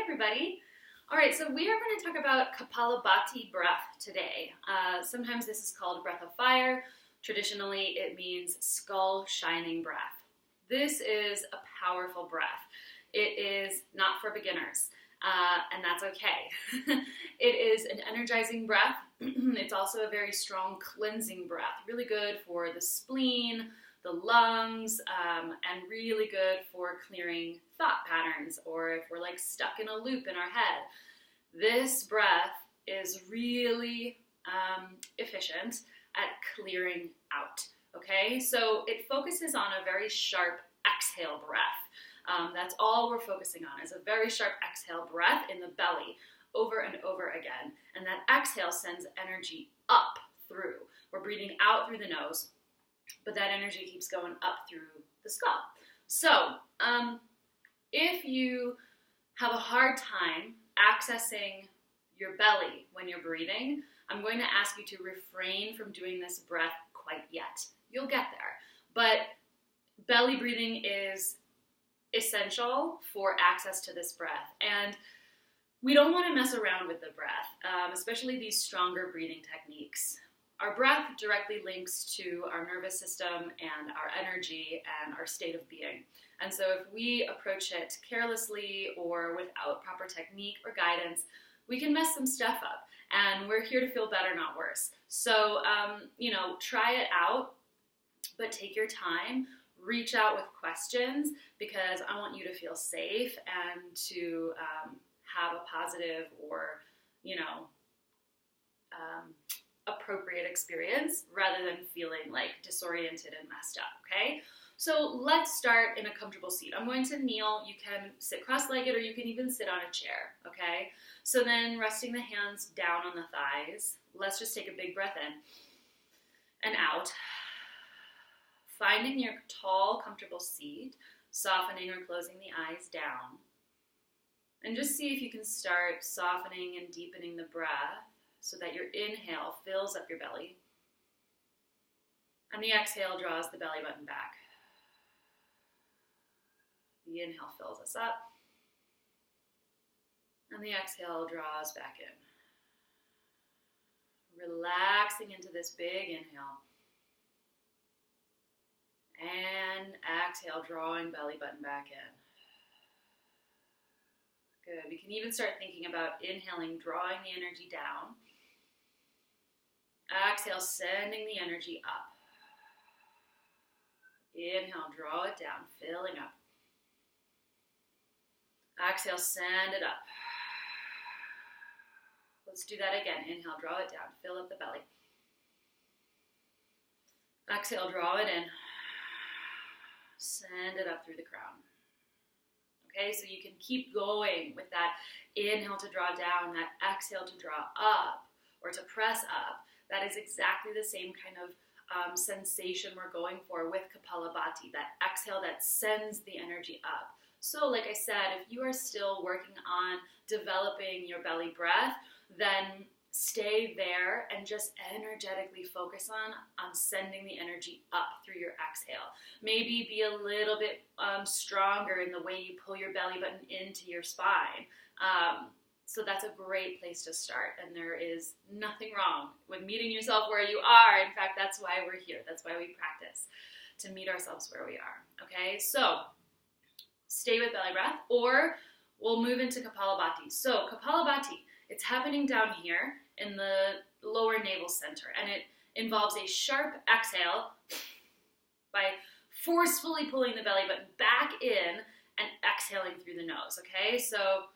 everybody. All right, so we are going to talk about Kapalabhati breath today. Sometimes this is called breath of fire. Traditionally, it means skull shining breath. This is a powerful breath. It is not for beginners, and that's okay. It is an energizing breath. It's also a very strong cleansing breath, really good for the spleen, the lungs, and really good for clearing thought patterns, or if we're like stuck in a loop in our head. This breath is really efficient at clearing out, okay? So it focuses on a very sharp exhale breath. That's all we're focusing on, is a very sharp exhale breath in the belly over and over again. And that exhale sends energy up through. We're breathing out through the nose, but that energy keeps going up through the skull. So if you have a hard time accessing your belly when you're breathing, I'm going to ask you to refrain from doing this breath quite yet. You'll get there. But belly breathing is essential for access to this breath. And we don't want to mess around with the breath, especially these stronger breathing techniques. Our breath directly links to our nervous system and our energy and our state of being. And so if we approach it carelessly or without proper technique or guidance, we can mess some stuff up. And we're here to feel better, not worse. So, try it out, but take your time. Reach out with questions, because I want you to feel safe and to have a positive or, appropriate experience rather than feeling like disoriented and messed up, okay? So let's start in a comfortable seat. I'm going to kneel. You can sit cross-legged or you can even sit on a chair, okay? So then resting the hands down on the thighs, let's just take a big breath in and out. Finding your tall, comfortable seat, softening or closing the eyes down. And just see if you can start softening and deepening the breath so that your inhale fills up your belly. And the exhale draws the belly button back. The inhale fills us up. And the exhale draws back in. Relaxing into this big inhale. And exhale, drawing belly button back in. Good. We can even start thinking about inhaling, drawing the energy down. Exhale, sending the energy up. Inhale, draw it down, filling up. Exhale, send it up. Let's do that again. Inhale, draw it down, fill up the belly. Exhale, draw it in. Send it up through the crown. Okay, so you can keep going with that inhale to draw down, that exhale to draw up or to press up. That is exactly the same kind of sensation we're going for with Kapalabhati, that exhale that sends the energy up. So like I said, if you are still working on developing your belly breath, then stay there and just energetically focus on sending the energy up through your exhale. Maybe be a little bit stronger in the way you pull your belly button into your spine. So that's a great place to start, and there is nothing wrong with meeting yourself where you are. In fact, that's why we're here. That's why we practice, to meet ourselves where we are. Okay, so stay with belly breath, or we'll move into Kapalabhati. So Kapalabhati, it's happening down here in the lower navel center, and it involves a sharp exhale by forcefully pulling the belly button back in and exhaling through the nose, okay? So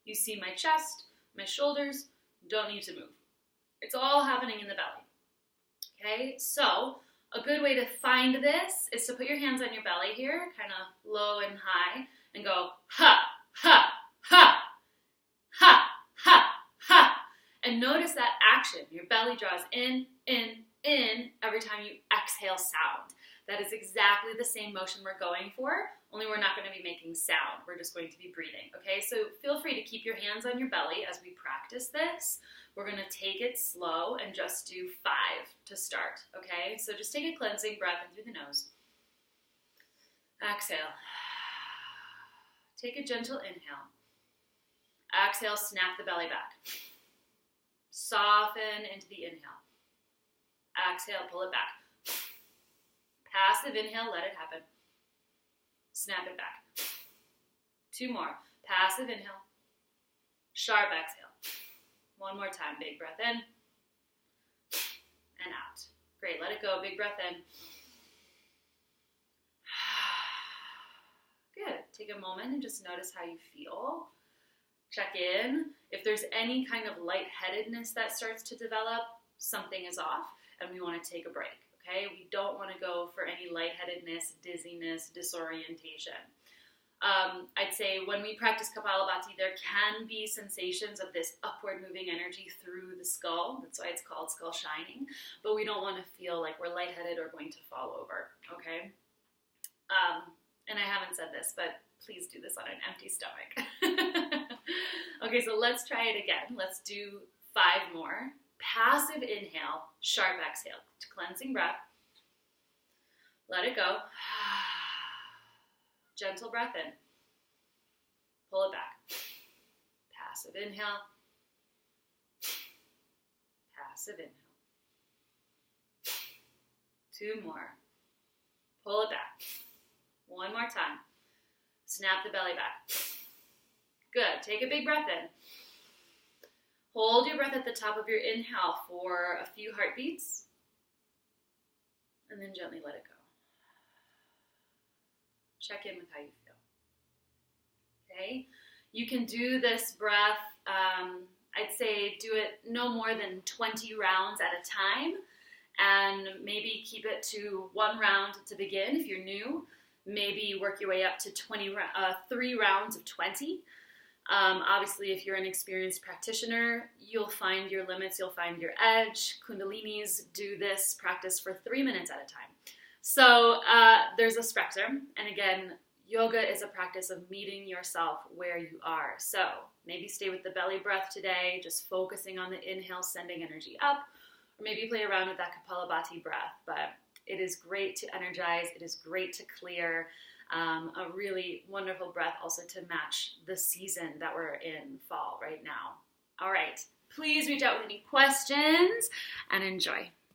you see my chest, my shoulders, don't need to move. It's all happening in the belly. Okay, so a good way to find this is to put your hands on your belly here, kind of low and high, and go ha, ha, ha, ha, ha, ha. And notice that action. Your belly draws in every time you exhale sound. That is exactly the same motion we're going for, only we're not going to be making sound. We're just going to be breathing, okay? So feel free to keep your hands on your belly as we practice this. We're going to take it slow and just do 5 to start, okay? So just take a cleansing breath in through the nose. Exhale. Take a gentle inhale. Exhale, snap the belly back. Soften into the inhale. Exhale, pull it back. Passive inhale, let it happen. Snap it back. 2 more. Passive inhale. Sharp exhale. 1 more time. Big breath in and out. Great. Let it go. Big breath in. Good. Take a moment and just notice how you feel. Check in. If there's any kind of lightheadedness that starts to develop, something is off and we want to take a break. Okay? We don't want to go for any lightheadedness, dizziness, disorientation. I'd say when we practice Kapalabhati, there can be sensations of this upward moving energy through the skull. That's why it's called skull shining. But we don't want to feel like we're lightheaded or going to fall over. Okay? And I haven't said this, but please do this on an empty stomach. Okay, so let's try it again. Let's do 5 more. Passive inhale, sharp exhale. Cleansing breath. Let it go. Gentle breath in. Pull it back. Passive inhale. Passive inhale. 2 more. Pull it back. 1 more time. Snap the belly back. Good. Take a big breath in. Hold your breath at the top of your inhale for a few heartbeats. And then gently let it go. Check in with how you feel. Okay? You can do this breath, I'd say do it no more than 20 rounds at a time. And maybe keep it to 1 round to begin if you're new. Maybe work your way up to 3 rounds of 20. Obviously, if you're an experienced practitioner, you'll find your limits, you'll find your edge. Kundalinis do this practice for 3 minutes at a time. So there's a spectrum. And again, yoga is a practice of meeting yourself where you are. So maybe stay with the belly breath today, just focusing on the inhale, sending energy up. Or maybe play around with that Kapalabhati breath. But it is great to energize. It is great to clear. A really wonderful breath also to match the season that we're in, fall right now. All right. Please reach out with any questions and enjoy.